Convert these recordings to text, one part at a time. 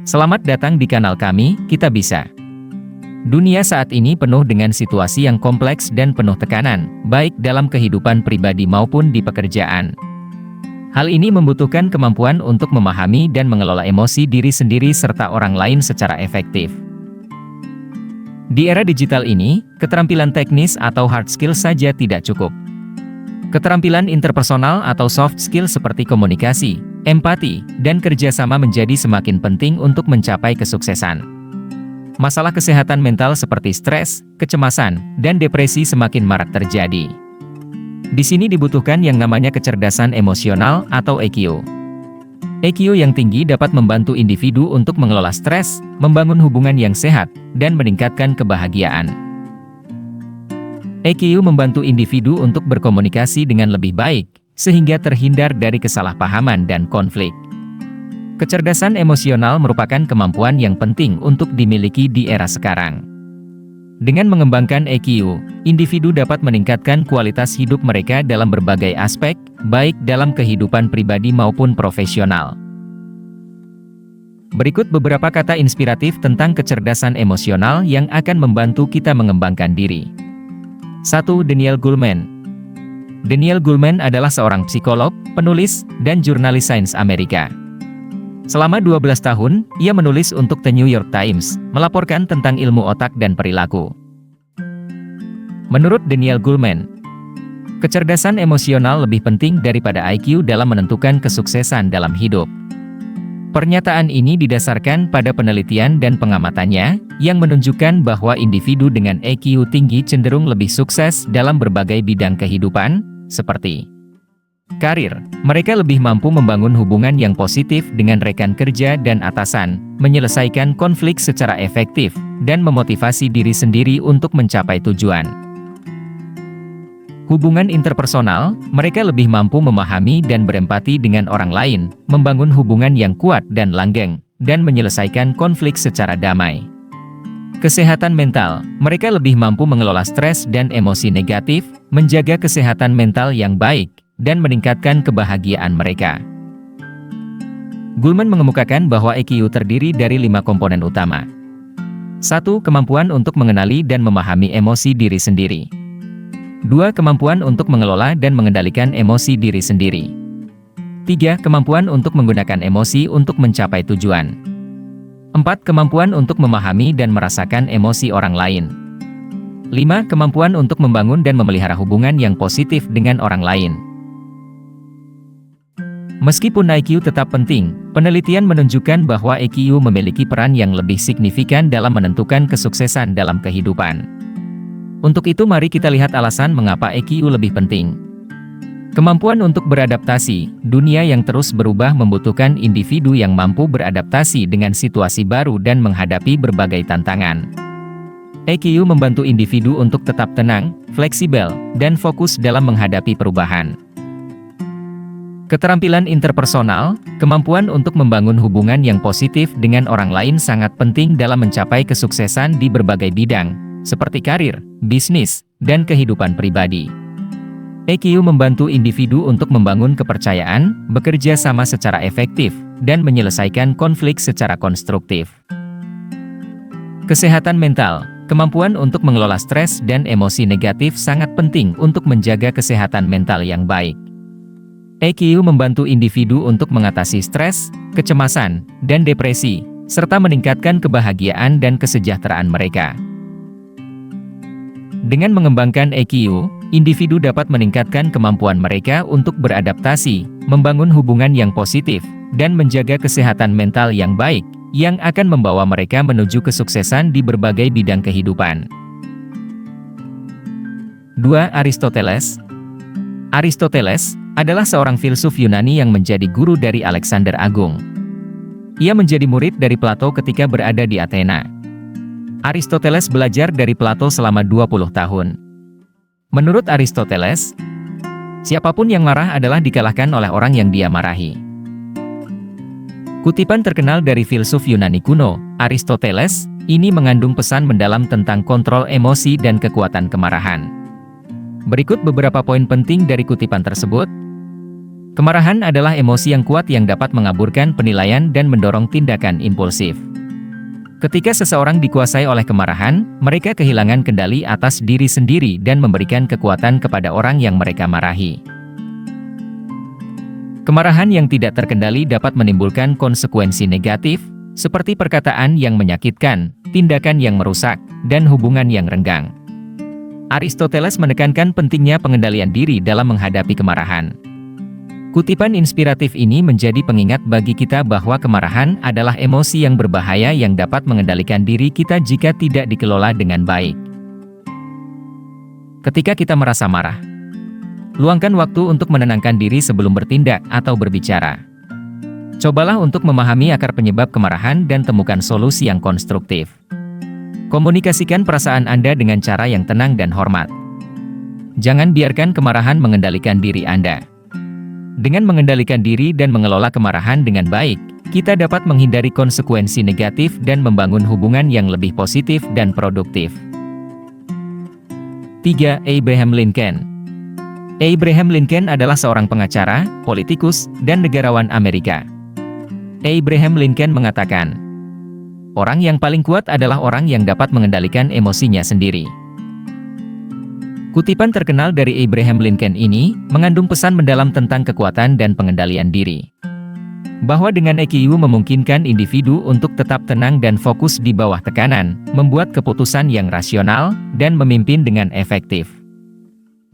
Selamat datang di kanal kami, Kita Bisa. Dunia saat ini penuh dengan situasi yang kompleks dan penuh tekanan, baik dalam kehidupan pribadi maupun di pekerjaan. Hal ini membutuhkan kemampuan untuk memahami dan mengelola emosi diri sendiri serta orang lain secara efektif. Di era digital ini, keterampilan teknis atau hard skill saja tidak cukup. Keterampilan interpersonal atau soft skill seperti komunikasi, empati, dan kerjasama menjadi semakin penting untuk mencapai kesuksesan. Masalah kesehatan mental seperti stres, kecemasan, dan depresi semakin marak terjadi. Di sini dibutuhkan yang namanya kecerdasan emosional atau EQ. EQ yang tinggi dapat membantu individu untuk mengelola stres, membangun hubungan yang sehat, dan meningkatkan kebahagiaan. EQ membantu individu untuk berkomunikasi dengan lebih baik, sehingga terhindar dari kesalahpahaman dan konflik. Kecerdasan emosional merupakan kemampuan yang penting untuk dimiliki di era sekarang. Dengan mengembangkan EQ, individu dapat meningkatkan kualitas hidup mereka dalam berbagai aspek, baik dalam kehidupan pribadi maupun profesional. Berikut beberapa kata inspiratif tentang kecerdasan emosional yang akan membantu kita mengembangkan diri. 1. Daniel Goleman. Daniel Goleman adalah seorang psikolog, penulis, dan jurnalis sains Amerika. Selama 12 tahun, ia menulis untuk The New York Times, melaporkan tentang ilmu otak dan perilaku. Menurut Daniel Goleman, kecerdasan emosional lebih penting daripada IQ dalam menentukan kesuksesan dalam hidup. Pernyataan ini didasarkan pada penelitian dan pengamatannya, yang menunjukkan bahwa individu dengan EQ tinggi cenderung lebih sukses dalam berbagai bidang kehidupan, seperti karir. Mereka lebih mampu membangun hubungan yang positif dengan rekan kerja dan atasan, menyelesaikan konflik secara efektif, dan memotivasi diri sendiri untuk mencapai tujuan. Hubungan interpersonal, mereka lebih mampu memahami dan berempati dengan orang lain, membangun hubungan yang kuat dan langgeng, dan menyelesaikan konflik secara damai. Kesehatan mental, mereka lebih mampu mengelola stres dan emosi negatif, menjaga kesehatan mental yang baik, dan meningkatkan kebahagiaan mereka. Goleman mengemukakan bahwa EQ terdiri dari 5 komponen utama. 1. Kemampuan untuk mengenali dan memahami emosi diri sendiri. 2. Kemampuan untuk mengelola dan mengendalikan emosi diri sendiri. 3. Kemampuan untuk menggunakan emosi untuk mencapai tujuan. 4. Kemampuan untuk memahami dan merasakan emosi orang lain. 5. Kemampuan untuk membangun dan memelihara hubungan yang positif dengan orang lain. Meskipun IQ tetap penting, penelitian menunjukkan bahwa EQ memiliki peran yang lebih signifikan dalam menentukan kesuksesan dalam kehidupan. Untuk itu mari kita lihat alasan mengapa EQ lebih penting. Kemampuan untuk beradaptasi, dunia yang terus berubah membutuhkan individu yang mampu beradaptasi dengan situasi baru dan menghadapi berbagai tantangan. EQ membantu individu untuk tetap tenang, fleksibel, dan fokus dalam menghadapi perubahan. Keterampilan interpersonal, kemampuan untuk membangun hubungan yang positif dengan orang lain sangat penting dalam mencapai kesuksesan di berbagai bidang, seperti karir, bisnis, dan kehidupan pribadi. EQ membantu individu untuk membangun kepercayaan, bekerja sama secara efektif, dan menyelesaikan konflik secara konstruktif. Kesehatan mental, kemampuan untuk mengelola stres dan emosi negatif sangat penting untuk menjaga kesehatan mental yang baik. EQ membantu individu untuk mengatasi stres, kecemasan, dan depresi, serta meningkatkan kebahagiaan dan kesejahteraan mereka. Dengan mengembangkan EQ, individu dapat meningkatkan kemampuan mereka untuk beradaptasi, membangun hubungan yang positif, dan menjaga kesehatan mental yang baik, yang akan membawa mereka menuju kesuksesan di berbagai bidang kehidupan. 2. Aristoteles. Aristoteles adalah seorang filsuf Yunani yang menjadi guru dari Alexander Agung. Ia menjadi murid dari Plato ketika berada di Athena. Aristoteles belajar dari Plato selama 20 tahun. Menurut Aristoteles, siapapun yang marah adalah dikalahkan oleh orang yang dia marahi. Kutipan terkenal dari filsuf Yunani kuno, Aristoteles, ini mengandung pesan mendalam tentang kontrol emosi dan kekuatan kemarahan. Berikut beberapa poin penting dari kutipan tersebut. Kemarahan adalah emosi yang kuat yang dapat mengaburkan penilaian dan mendorong tindakan impulsif. Ketika seseorang dikuasai oleh kemarahan, mereka kehilangan kendali atas diri sendiri dan memberikan kekuatan kepada orang yang mereka marahi. Kemarahan yang tidak terkendali dapat menimbulkan konsekuensi negatif, seperti perkataan yang menyakitkan, tindakan yang merusak, dan hubungan yang renggang. Aristoteles menekankan pentingnya pengendalian diri dalam menghadapi kemarahan. Kutipan inspiratif ini menjadi pengingat bagi kita bahwa kemarahan adalah emosi yang berbahaya yang dapat mengendalikan diri kita jika tidak dikelola dengan baik. Ketika kita merasa marah, luangkan waktu untuk menenangkan diri sebelum bertindak atau berbicara. Cobalah untuk memahami akar penyebab kemarahan dan temukan solusi yang konstruktif. Komunikasikan perasaan Anda dengan cara yang tenang dan hormat. Jangan biarkan kemarahan mengendalikan diri Anda. Dengan mengendalikan diri dan mengelola kemarahan dengan baik, kita dapat menghindari konsekuensi negatif dan membangun hubungan yang lebih positif dan produktif. 3. Abraham Lincoln. Abraham Lincoln adalah seorang pengacara, politikus, dan negarawan Amerika. Abraham Lincoln mengatakan, "Orang yang paling kuat adalah orang yang dapat mengendalikan emosinya sendiri." Kutipan terkenal dari Abraham Lincoln ini mengandung pesan mendalam tentang kekuatan dan pengendalian diri. Bahwa dengan EQ memungkinkan individu untuk tetap tenang dan fokus di bawah tekanan, membuat keputusan yang rasional, dan memimpin dengan efektif.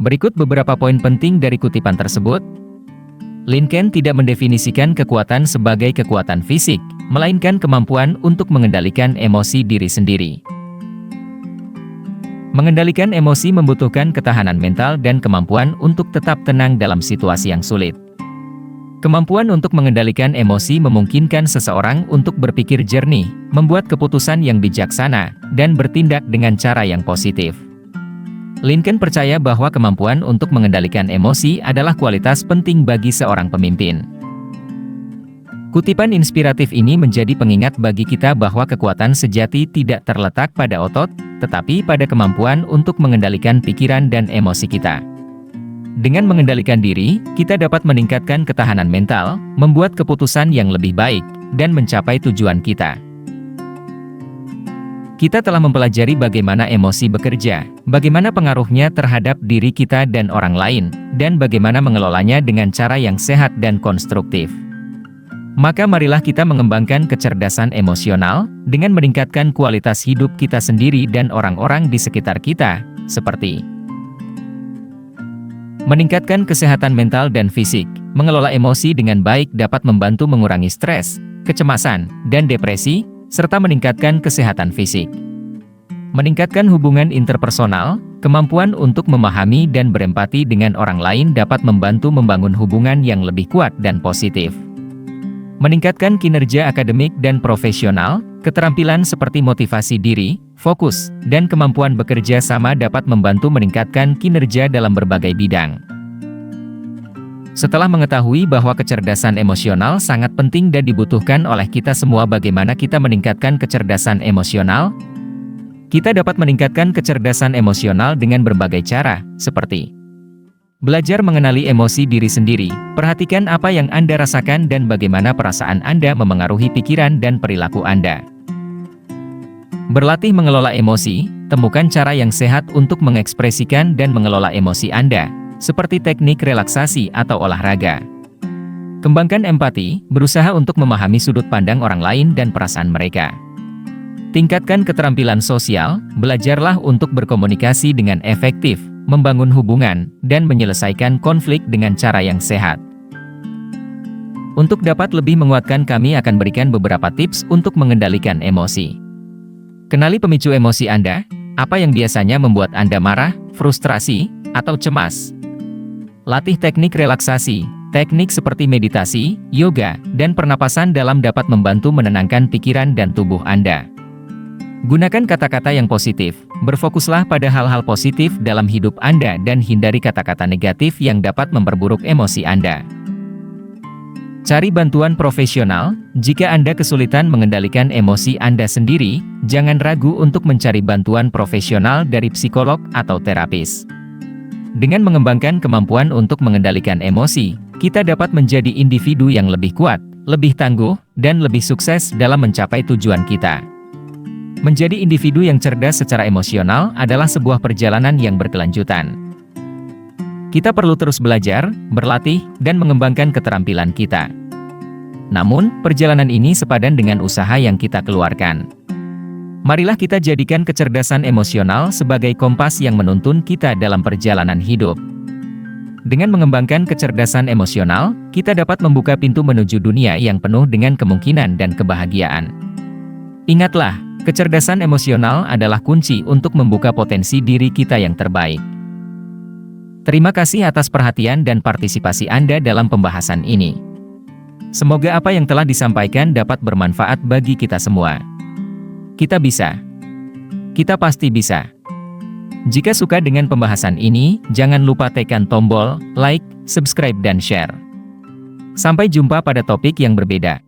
Berikut beberapa poin penting dari kutipan tersebut. Lincoln tidak mendefinisikan kekuatan sebagai kekuatan fisik, melainkan kemampuan untuk mengendalikan emosi diri sendiri. Mengendalikan emosi membutuhkan ketahanan mental dan kemampuan untuk tetap tenang dalam situasi yang sulit. Kemampuan untuk mengendalikan emosi memungkinkan seseorang untuk berpikir jernih, membuat keputusan yang bijaksana, dan bertindak dengan cara yang positif. Lincoln percaya bahwa kemampuan untuk mengendalikan emosi adalah kualitas penting bagi seorang pemimpin. Kutipan inspiratif ini menjadi pengingat bagi kita bahwa kekuatan sejati tidak terletak pada otot, tetapi pada kemampuan untuk mengendalikan pikiran dan emosi kita. Dengan mengendalikan diri, kita dapat meningkatkan ketahanan mental, membuat keputusan yang lebih baik, dan mencapai tujuan kita. Kita telah mempelajari bagaimana emosi bekerja, bagaimana pengaruhnya terhadap diri kita dan orang lain, dan bagaimana mengelolanya dengan cara yang sehat dan konstruktif. Maka marilah kita mengembangkan kecerdasan emosional, dengan meningkatkan kualitas hidup kita sendiri dan orang-orang di sekitar kita, seperti meningkatkan kesehatan mental dan fisik. Mengelola emosi dengan baik dapat membantu mengurangi stres, kecemasan, dan depresi, serta meningkatkan kesehatan fisik. Meningkatkan hubungan interpersonal, kemampuan untuk memahami dan berempati dengan orang lain dapat membantu membangun hubungan yang lebih kuat dan positif. Meningkatkan kinerja akademik dan profesional, keterampilan seperti motivasi diri, fokus, dan kemampuan bekerja sama dapat membantu meningkatkan kinerja dalam berbagai bidang. Setelah mengetahui bahwa kecerdasan emosional sangat penting dan dibutuhkan oleh kita semua, bagaimana kita meningkatkan kecerdasan emosional? Kita dapat meningkatkan kecerdasan emosional dengan berbagai cara, seperti belajar mengenali emosi diri sendiri. Perhatikan apa yang Anda rasakan dan bagaimana perasaan Anda memengaruhi pikiran dan perilaku Anda. Berlatih mengelola emosi, temukan cara yang sehat untuk mengekspresikan dan mengelola emosi Anda, seperti teknik relaksasi atau olahraga. Kembangkan empati, berusaha untuk memahami sudut pandang orang lain dan perasaan mereka. Tingkatkan keterampilan sosial, belajarlah untuk berkomunikasi dengan efektif, membangun hubungan, dan menyelesaikan konflik dengan cara yang sehat. Untuk dapat lebih menguatkan, kami akan berikan beberapa tips untuk mengendalikan emosi. Kenali pemicu emosi Anda, apa yang biasanya membuat Anda marah, frustrasi, atau cemas. Latih teknik relaksasi, teknik seperti meditasi, yoga, dan pernapasan dalam dapat membantu menenangkan pikiran dan tubuh Anda. Gunakan kata-kata yang positif, berfokuslah pada hal-hal positif dalam hidup Anda dan hindari kata-kata negatif yang dapat memperburuk emosi Anda. Cari bantuan profesional, jika Anda kesulitan mengendalikan emosi Anda sendiri, jangan ragu untuk mencari bantuan profesional dari psikolog atau terapis. Dengan mengembangkan kemampuan untuk mengendalikan emosi, kita dapat menjadi individu yang lebih kuat, lebih tangguh, dan lebih sukses dalam mencapai tujuan kita. Menjadi individu yang cerdas secara emosional adalah sebuah perjalanan yang berkelanjutan. Kita perlu terus belajar, berlatih, dan mengembangkan keterampilan kita. Namun, perjalanan ini sepadan dengan usaha yang kita keluarkan. Marilah kita jadikan kecerdasan emosional sebagai kompas yang menuntun kita dalam perjalanan hidup. Dengan mengembangkan kecerdasan emosional, kita dapat membuka pintu menuju dunia yang penuh dengan kemungkinan dan kebahagiaan. Ingatlah, kecerdasan emosional adalah kunci untuk membuka potensi diri kita yang terbaik. Terima kasih atas perhatian dan partisipasi Anda dalam pembahasan ini. Semoga apa yang telah disampaikan dapat bermanfaat bagi kita semua. Kita bisa. Kita pasti bisa. Jika suka dengan pembahasan ini, jangan lupa tekan tombol like, subscribe dan share. Sampai jumpa pada topik yang berbeda.